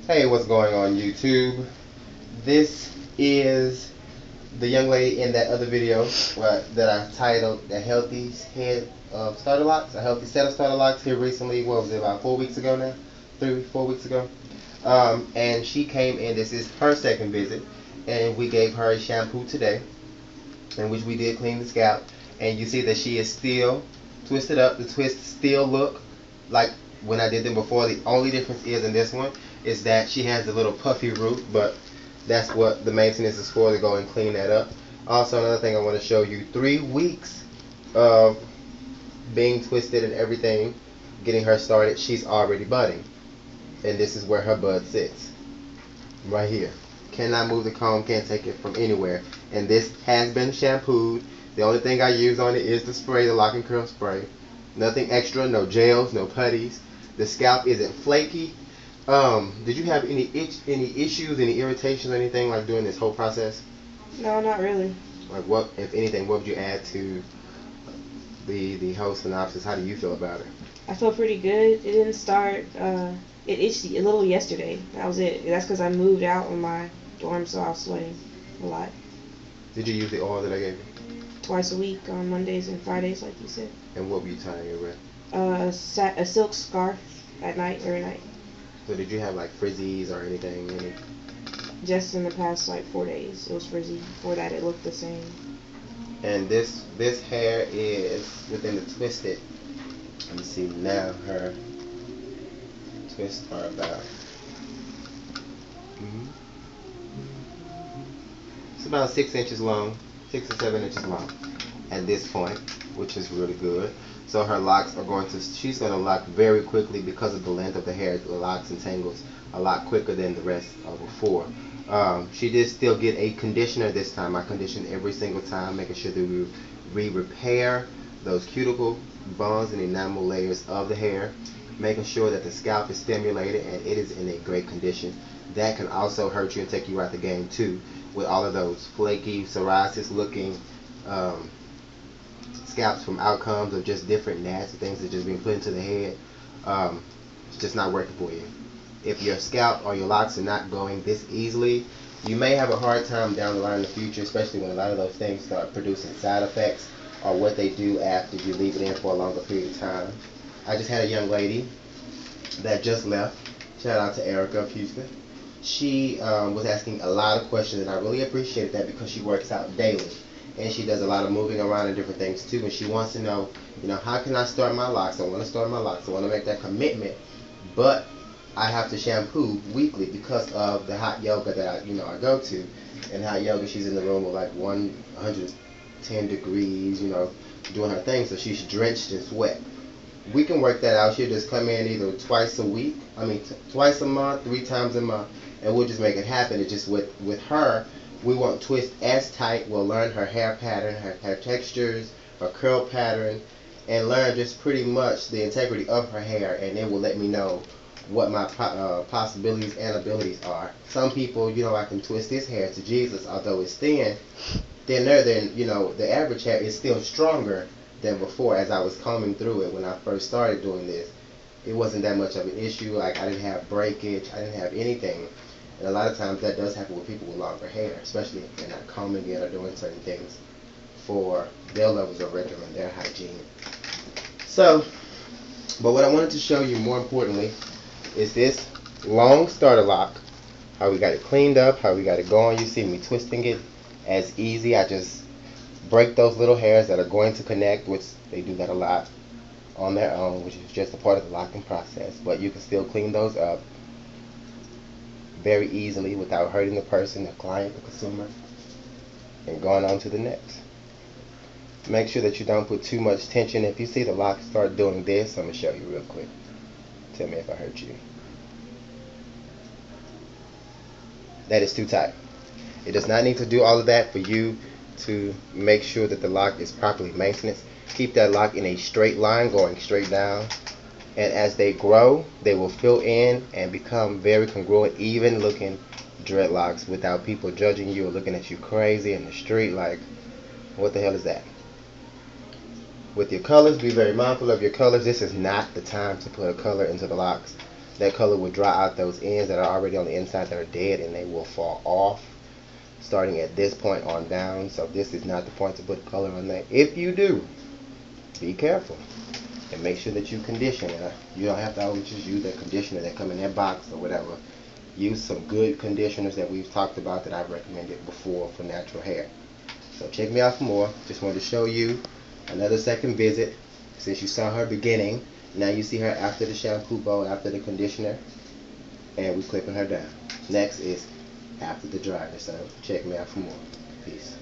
Hey, what's going on YouTube? This is the young lady in that other video that I titled "The Healthy Head of Starter Locks," a healthy set of starter locks here recently. What was it, about 4 weeks ago now? 3, 4 weeks ago. And she came in. This is her second visit, and we gave her a shampoo today, in which we did clean the scalp. And you see that she is still twisted up. The twists still look like when I did them before. The only difference is in this one is that she has a little puffy root, but that's what the maintenance is for, to go and clean that up. Also, another thing I want to show you, 3 weeks of being twisted and everything, getting her started, she's already budding. And this is where her bud sits, right here. Cannot move the comb, can't take it from anywhere. And this has been shampooed. The only thing I use on it is the spray, the Lock and Curl spray. Nothing extra, no gels, no putties. The scalp isn't flaky. Did you have any issues, any irritations, anything like during this whole process? No, not really. Like, what, if anything, what would you add to the whole synopsis? How do you feel about it? I feel pretty good. It didn't start. It itched a little yesterday. That was it. That's because I moved out on my dorm, so I was sweating a lot. Did you use the oil that I gave you? Twice a week on Mondays and Fridays, like you said. And what were you tying it with? A silk scarf at night, every night. So did you have like frizzies or anything? Just in the past like 4 days, it was frizzy. Before that, it looked the same. And this hair is within the twisted. Let me see now. Her twists are about. It's about 6 inches long, 6 or 7 inches long at this point, which is really good. So her locks are she's going to lock very quickly because of the length of the hair. The locks and tangles a lot quicker than the rest of before. She did still get a conditioner this time. I condition every single time, making sure that we repair those cuticle bones and enamel layers of the hair, making sure that the scalp is stimulated and it is in a great condition. That can also hurt you and take you out the game too, with all of those flaky, psoriasis looking scalps from outcomes of just different nasty things that just being put into the head. It's just not working for you. If your scalp or your locks are not going this easily, you may have a hard time down the line in the future, especially when a lot of those things start producing side effects, or what they do after you leave it in for a longer period of time. I just had a young lady that just left. Shout out to Erica of Houston. She was asking a lot of questions, and I really appreciated that because she works out daily. And she does a lot of moving around and different things too. And she wants to know, how can I start my locks? I want to start my locks. I want to make that commitment, but I have to shampoo weekly because of the hot yoga that I go to. And hot yoga, she's in the room with like 110 degrees, doing her thing, so she's drenched in sweat. We can work that out. She'll just come in either twice a week, twice a month, 3 times a month, and we'll just make it happen. It's just with her, we won't twist as tight. We'll learn her hair pattern, her hair textures, her curl pattern, and learn just pretty much the integrity of her hair, and it will let me know what my possibilities and abilities are. Some people, I can twist this hair to Jesus, although it's thinner than the average hair is still stronger than before. As I was combing through it when I first started doing this, it wasn't that much of an issue. Like, I didn't have breakage, I didn't have anything. And a lot of times that does happen with people with longer hair, especially if they're not combing it or doing certain things for their levels of regimen, their hygiene. So, but what I wanted to show you more importantly is this long starter lock, how we got it cleaned up, how we got it going. You see me twisting it as easy. I just break those little hairs that are going to connect, which they do that a lot on their own, which is just a part of the locking process. But you can still clean those up very easily without hurting the person, the client, the consumer, and going on to the next. Make sure that you don't put too much tension. If you see the lock start doing this, I'm going to show you real quick. Tell me if I hurt you. That is too tight. It does not need to do all of that for you to make sure that the lock is properly maintained. Keep that lock in a straight line, going straight down. And as they grow, they will fill in and become very congruent, even looking dreadlocks, without people judging you or looking at you crazy in the street like, what the hell is that? With your colors, be very mindful of your colors. This is not the time to put a color into the locks. That color will dry out those ends that are already on the inside that are dead, and they will fall off starting at this point on down. So this is not the point to put color on that. If you do, be careful and make sure that you condition it. You don't have to always just use that conditioner that come in that box or whatever. Use some good conditioners that we've talked about that I've recommended before for natural hair. So check me out for more. Just wanted to show you another second visit. Since you saw her beginning, now you see her after the shampoo bowl, after the conditioner, and we're clipping her down. Next is after the dryer. So check me out for more. Peace.